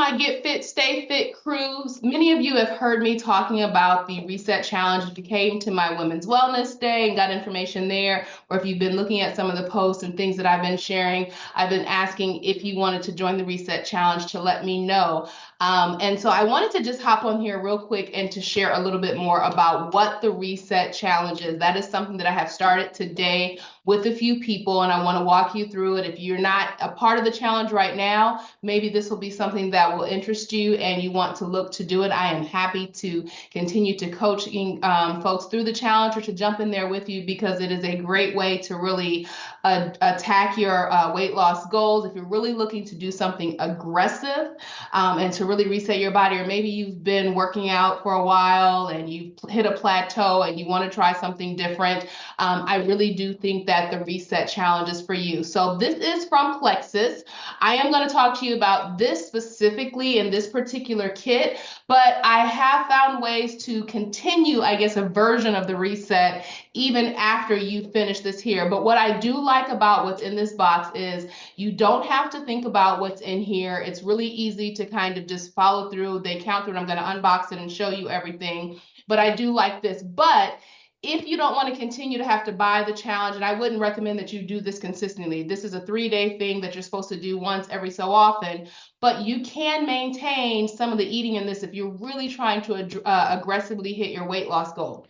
my Get Fit, Stay Fit cruise. Many of you have heard me talking about the Reset Challenge. If you came to my Women's Wellness Day and got information there, or if you've been looking at some of the posts and things that I've been sharing, I've been asking if you wanted to join the Reset Challenge to let me know. And so I wanted to just hop on here real quick and to share a little bit more about what the Reset Challenge is. That is something that I have started today with a few people, and I want to walk you through it. If you're not a part of the challenge right now, maybe this will be something that will interest you and you want to look to do it. I am happy to continue to coaching folks through the challenge or to jump in there with you, because it is a great way to really attack your weight loss goals. If you're really looking to do something aggressive and to really reset your body, or maybe you've been working out for a while and you've hit a plateau and you want to try something different, I really do think that the Reset Challenge is for you. So this is from Plexus. I am going to talk to you about this specifically in this particular kit, but I have found ways to continue, I guess, a version of the reset even after you finish this here. But what I do like about what's in this box is you don't have to think about what's in here. It's really easy to kind of just follow through. They count through, and I'm going to unbox it and show you everything. But I do like this. But if you don't want to continue to have to buy the challenge, and I wouldn't recommend that you do this consistently. This is a 3-day thing that you're supposed to do once every so often, but you can maintain some of the eating in this if you're really trying to aggressively hit your weight loss goal.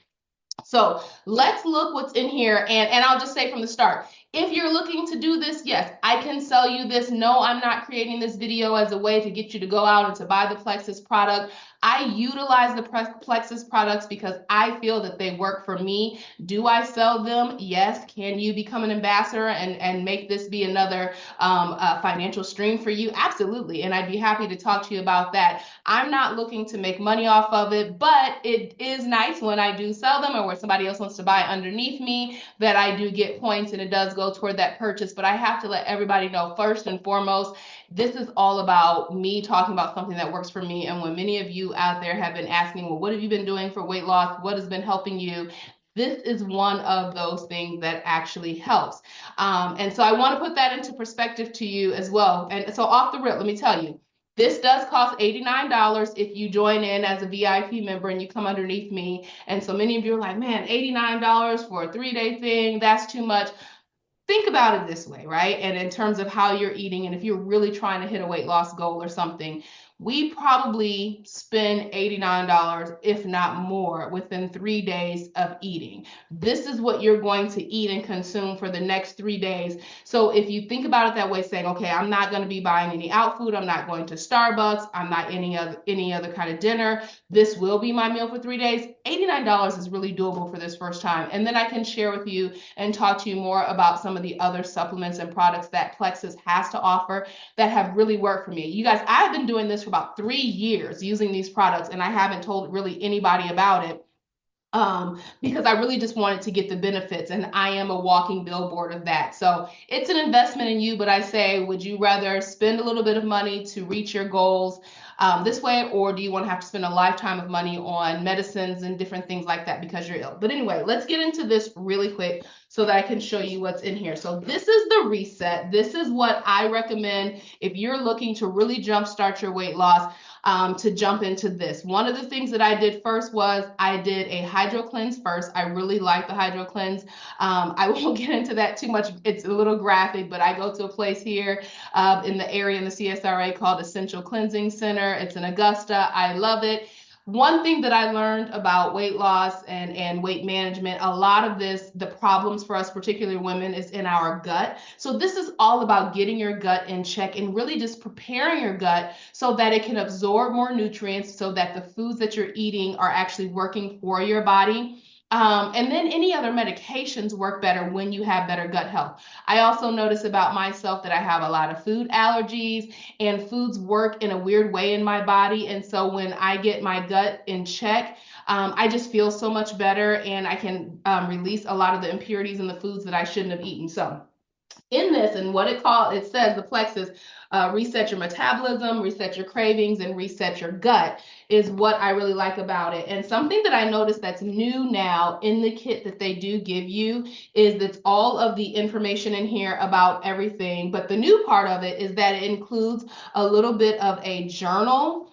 So let's look what's in here. And I'll just say from the start, if you're looking to do this, yes, I can sell you this. No, I'm not creating this video as a way to get you to go out and to buy the Plexus product. I utilize the Plexus products because I feel that they work for me. Do I sell them? Yes. Can you become an ambassador and make this be another financial stream for you? Absolutely. And I'd be happy to talk to you about that. I'm not looking to make money off of it, but it is nice when I do sell them, or where somebody else wants to buy underneath me, that I do get points and it does go toward that purchase. But I have to let everybody know, first and foremost, this is all about me talking about something that works for me. And when many of you out there have been asking, well, what have you been doing for weight loss? What has been helping you? This is one of those things that actually helps. And so I want to put that into perspective to you as well. And so off the rip, let me tell you, this does cost $89 if you join in as a VIP member and you come underneath me. And so many of you are like, man, $89 for a 3-day thing, that's too much. Think about it this way, right? And in terms of how you're eating, and if you're really trying to hit a weight loss goal or something, we probably spend $89, if not more, within 3 days of eating. This is what you're going to eat and consume for the next 3 days. So if you think about it that way, saying, okay, I'm not going to be buying any out food, I'm not going to Starbucks, I'm not any other kind of dinner, this will be my meal for 3 days. $89 is really doable for this first time. And then I can share with you and talk to you more about some of the other supplements and products that Plexus has to offer that have really worked for me. You guys, I've been doing this for about 3 years using these products, and I haven't told really anybody about it. Because I really just wanted to get the benefits, and I am a walking billboard of that. So it's an investment in you, but I say, would you rather spend a little bit of money to reach your goals this way, or do you want to have to spend a lifetime of money on medicines and different things like that because you're ill? But anyway, let's get into this really quick so that I can show you what's in here. So this is the reset. This is what I recommend if you're looking to really jumpstart your weight loss. To jump into this. One of the things that I did first was I did a hydro cleanse first. I really like the hydro cleanse. I won't get into that too much. It's a little graphic, but I go to a place here in the area in the CSRA called Essential Cleansing Center. It's in Augusta. I love it. One thing that I learned about weight loss and weight management, a lot of this, the problems for us, particularly women, is in our gut. So this is all about getting your gut in check and really just preparing your gut so that it can absorb more nutrients, so that the foods that you're eating are actually working for your body. And then any other medications work better when you have better gut health. I also notice about myself that I have a lot of food allergies, and foods work in a weird way in my body. And so when I get my gut in check, I just feel so much better, and I can release a lot of the impurities in the foods that I shouldn't have eaten. So in this, and what it says, the Plexus, reset your metabolism, reset your cravings, and reset your gut, is what I really like about it. And something that I noticed that's new now in the kit that they do give you is that all of the information in here about everything. But the new part of it is that it includes a little bit of a journal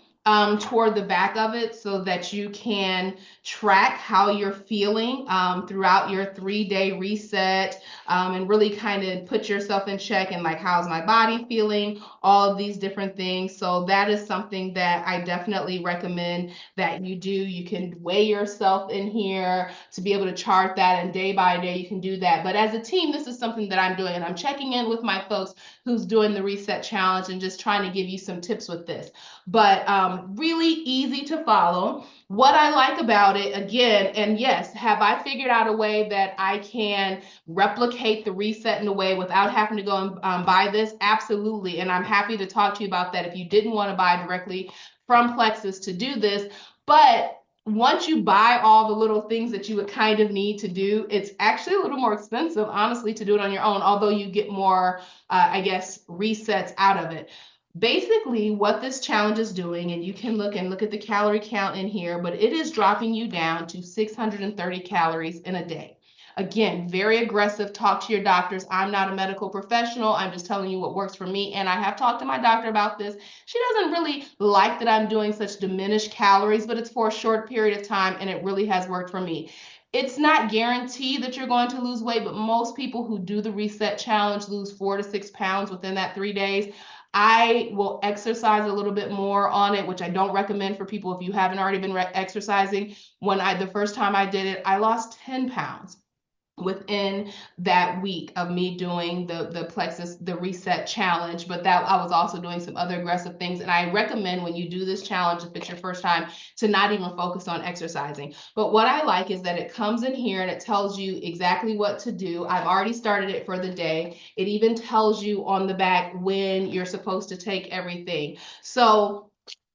toward the back of it, so that you can track how you're feeling throughout your 3-day reset, and really kind of put yourself in check and like, how's my body feeling, all of these different things. So that is something that I definitely recommend that you do. You can weigh yourself in here to be able to chart that, and day by day you can do that. But as a team, this is something that I'm doing, and I'm checking in with my folks who's doing the reset challenge and just trying to give you some tips with this. But really easy to follow. What I like about it, again, and yes, have I figured out a way that I can replicate the reset in a way without having to go and buy this? Absolutely. And I'm happy to talk to you about that if you didn't want to buy directly from Plexus to do this. But once you buy all the little things that you would kind of need to do, it's actually a little more expensive, honestly, to do it on your own, although you get more, I guess, resets out of it. Basically, what this challenge is doing, and you can look at the calorie count in here, but it is dropping you down to 630 calories in a day. Again, very aggressive. Talk to your doctors. I'm not a medical professional. I'm just telling you what works for me. And I have talked to my doctor about this. She doesn't really like that I'm doing such diminished calories, but it's for a short period of time, and it really has worked for me. It's not guaranteed that you're going to lose weight, but most people who do the reset challenge lose 4 to 6 pounds within that 3 days. I will exercise a little bit more on it, which I don't recommend for people if you haven't already been exercising. The first time I did it, I lost 10 pounds within that week of me doing the Plexus, the reset challenge. But that I was also doing some other aggressive things. And I recommend when you do this challenge, if it's your first time, to not even focus on exercising. But what I like is that it comes in here and it tells you exactly what to do. I've already started it for the day. It even tells you on the back when you're supposed to take everything. So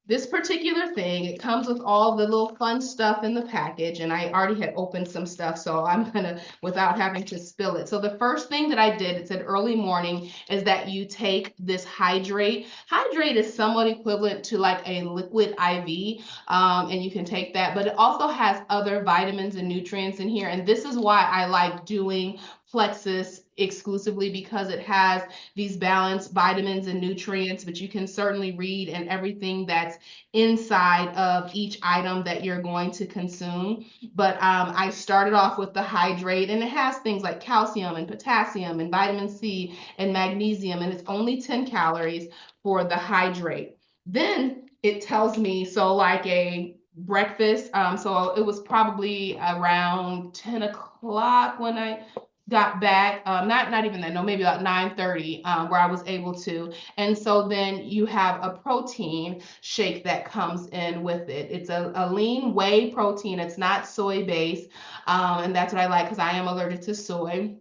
this particular thing, it comes with all the little fun stuff in the package, and I already had opened some stuff, so I'm gonna, without having to spill it. So the first thing that I did, it said early morning, is that you take this hydrate. Hydrate is somewhat equivalent to like a liquid IV, and you can take that, but it also has other vitamins and nutrients in here, and this is why I like doing Plexus exclusively, because it has these balanced vitamins and nutrients, but you can certainly read and everything that's inside of each item that you're going to consume. But I started off with the hydrate, and it has things like calcium and potassium and vitamin C and magnesium, and it's only 10 calories for the hydrate. Then it tells me, so like a breakfast, so it was probably around 10 o'clock when I got back, not even that, no, maybe about 9:30, where I was able to. And so then you have a protein shake that comes in with it. It's a lean whey protein. It's not soy based, and that's what I like because I am allergic to soy.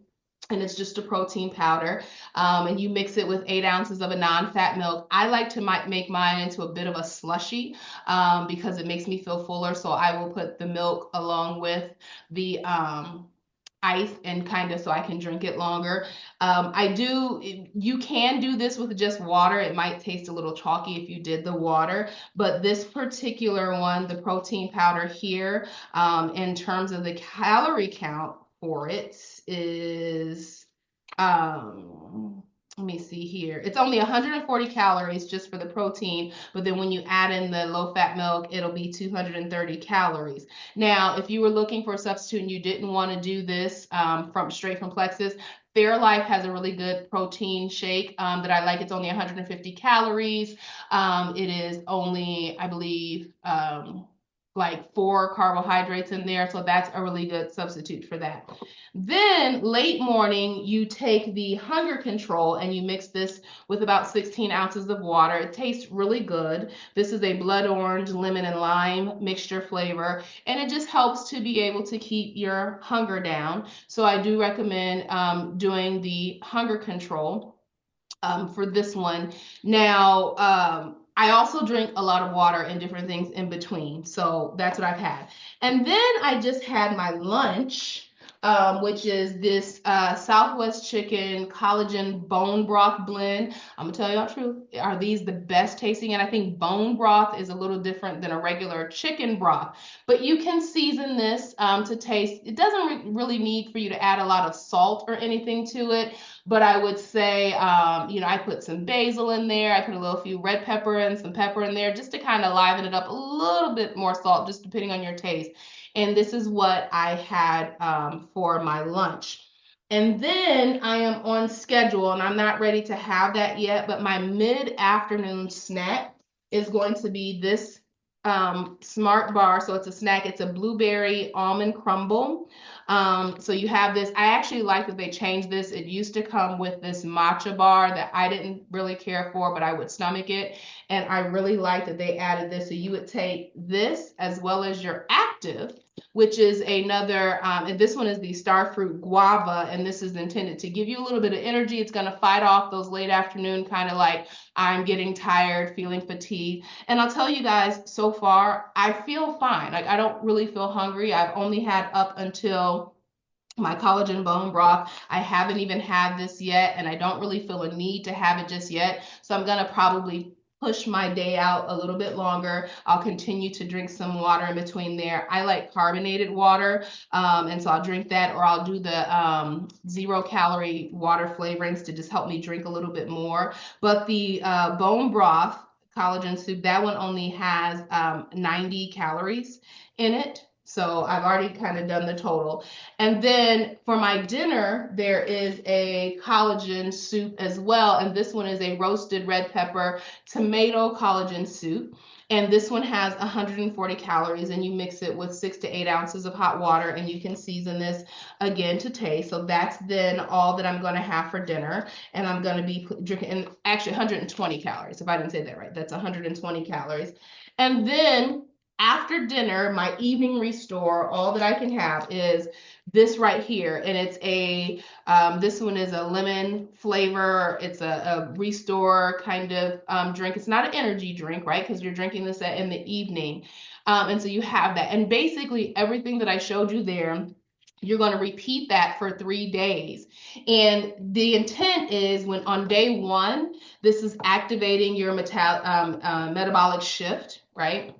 And it's just a protein powder, and you mix it with 8 ounces of a non-fat milk. I like to make mine into a bit of a slushy, because it makes me feel fuller. So I will put the milk along with the ice, and kind of so I can drink it longer. You can do this with just water. It might taste a little chalky if you did the water, but this particular one, the protein powder here, in terms of the calorie count for it is, let me see here. It's only 140 calories just for the protein, but then when you add in the low fat milk, it'll be 230 calories. Now, if you were looking for a substitute and you didn't want to do this straight from Plexus, Fairlife has a really good protein shake that I like. It's only 150 calories. It is only, I believe, like 4 carbohydrates in there, so that's a really good substitute for that. Then late morning, you take the hunger control and you mix this with about 16 ounces of water. It tastes really good. This is a blood orange, lemon, and lime mixture flavor, and it just helps to be able to keep your hunger down. So I do recommend doing the hunger control for this one. Now, I also drink a lot of water and different things in between. So that's what I've had. And then I just had my lunch, which is this Southwest Chicken collagen bone broth blend. I'm gonna tell y'all the truth. Are these the best tasting? And I think bone broth is a little different than a regular chicken broth. But you can season this to taste. It doesn't really need for you to add a lot of salt or anything to it. But I would say, I put some basil in there. I put a little few red pepper and some pepper in there just to kind of liven it up, a little bit more salt, just depending on your taste. And this is what I had for my lunch. And then I am on schedule, and I'm not ready to have that yet, but my mid-afternoon snack is going to be this smart bar. So it's a snack. It's a blueberry almond crumble. So you have this. I actually like that they changed this. It used to come with this matcha bar that I didn't really care for, but I would stomach it. And I really like that they added this. So you would take this as well as your active, which is another, and this one is the starfruit guava, and this is intended to give you a little bit of energy. It's going to fight off those late afternoon kind of like I'm getting tired, feeling fatigued. And I'll tell you guys, so far, I feel fine. Like I don't really feel hungry. I've only had up until my collagen bone broth. I haven't even had this yet, and I don't really feel a need to have it just yet. So I'm going to probably push my day out a little bit longer. I'll continue to drink some water in between there. I like carbonated water, and so I'll drink that, or I'll do the 0-calorie water flavorings to just help me drink a little bit more. But the bone broth collagen soup, that one only has 90 calories in it. So I've already kind of done the total. And then for my dinner, there is a collagen soup as well. And this one is a roasted red pepper tomato collagen soup. And this one has 140 calories, and you mix it with 6 to 8 ounces of hot water, and you can season this again to taste. So that's then all that I'm going to have for dinner. And I'm going to be drinking, and actually 120 calories, if I didn't say that right. That's 120 calories. And then after dinner, my evening restore, all that I can have is this right here. And it's this one is a lemon flavor. It's a restore kind of drink. It's not an energy drink, right? Because you're drinking this in the evening. And so you have that. And basically everything that I showed you there, you're going to repeat that for 3 days. And the intent is when on day 1, this is activating your metabolic shift, right?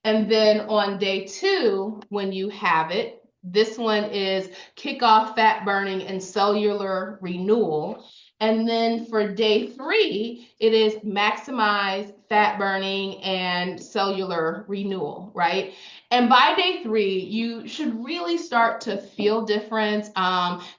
And then on day 2, when you have it, this one is kick off fat burning and cellular renewal. And then for day 3, it is maximize fat burning and cellular renewal, right? And by day 3, you should really start to feel different,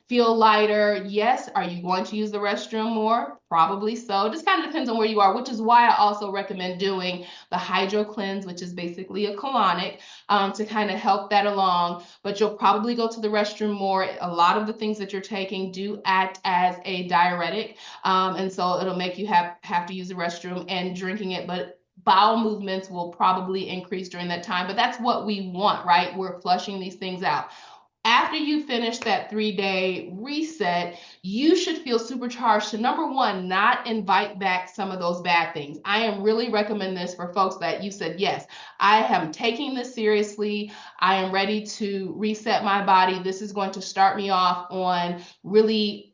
feel lighter. Yes, are you going to use the restroom more? Probably so. It just kind of depends on where you are, which is why I also recommend doing the hydro cleanse, which is basically a colonic, to kind of help that along. But you'll probably go to the restroom more. A lot of the things that you're taking do act as a diuretic, and so it'll make you have to use the restroom, and drinking it, but bowel movements will probably increase during that time. But that's what we want, right? We're flushing these things out. After you finish that 3-day reset, you should feel supercharged to, number 1, not invite back some of those bad things. I am really recommend this for folks that you said, yes, I am taking this seriously. I am ready to reset my body. This is going to start me off on really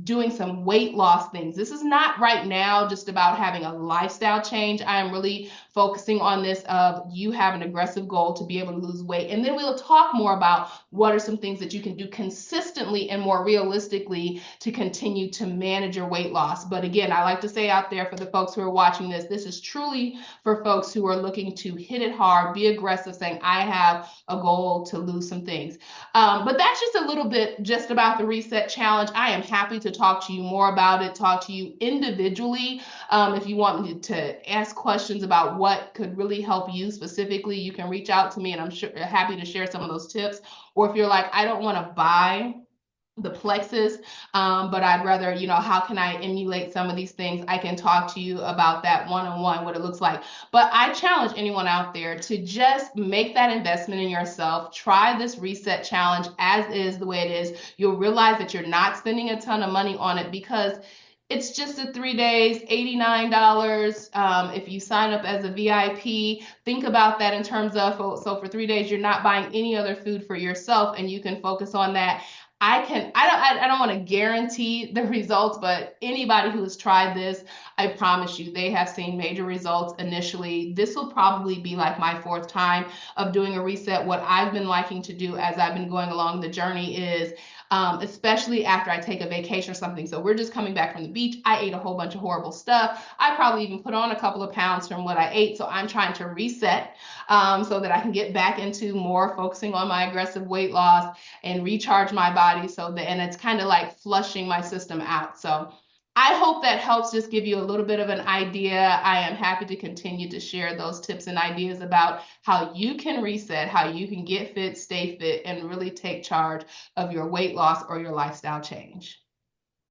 doing some weight loss things. This is not right now just about having a lifestyle change. I am really focusing on this of you have an aggressive goal to be able to lose weight. And then we'll talk more about what are some things that you can do consistently and more realistically to continue to manage your weight loss. But again, I like to say out there for the folks who are watching this, this is truly for folks who are looking to hit it hard, be aggressive, saying, I have a goal to lose some things. But that's just a little bit just about the reset challenge. I am happy to talk to you more about it, talk to you individually. If you want me to ask questions about what could really help you specifically, you can reach out to me, and I'm happy to share some of those tips. Or if you're like, I don't want to buy the Plexus, but I'd rather, how can I emulate some of these things? I can talk to you about that one-on-one, what it looks like. But I challenge anyone out there to just make that investment in yourself. Try this reset challenge as is, the way it is. You'll realize that you're not spending a ton of money on it because it's just a 3 days, $89. If you sign up as a VIP, think about that in terms of, so for 3 days, you're not buying any other food for yourself, and you can focus on that. I don't want to guarantee the results, but anybody who has tried this, I promise you, they have seen major results initially. This will probably be like my fourth time of doing a reset. What I've been liking to do as I've been going along the journey is especially after I take a vacation or something. So we're just coming back from the beach. I ate a whole bunch of horrible stuff. I probably even put on a couple of pounds from what I ate. So I'm trying to reset so that I can get back into more focusing on my aggressive weight loss and recharge my body. And it's kind of like flushing my system out. So I hope that helps just give you a little bit of an idea. I am happy to continue to share those tips and ideas about how you can reset, how you can get fit, stay fit, and really take charge of your weight loss or your lifestyle change.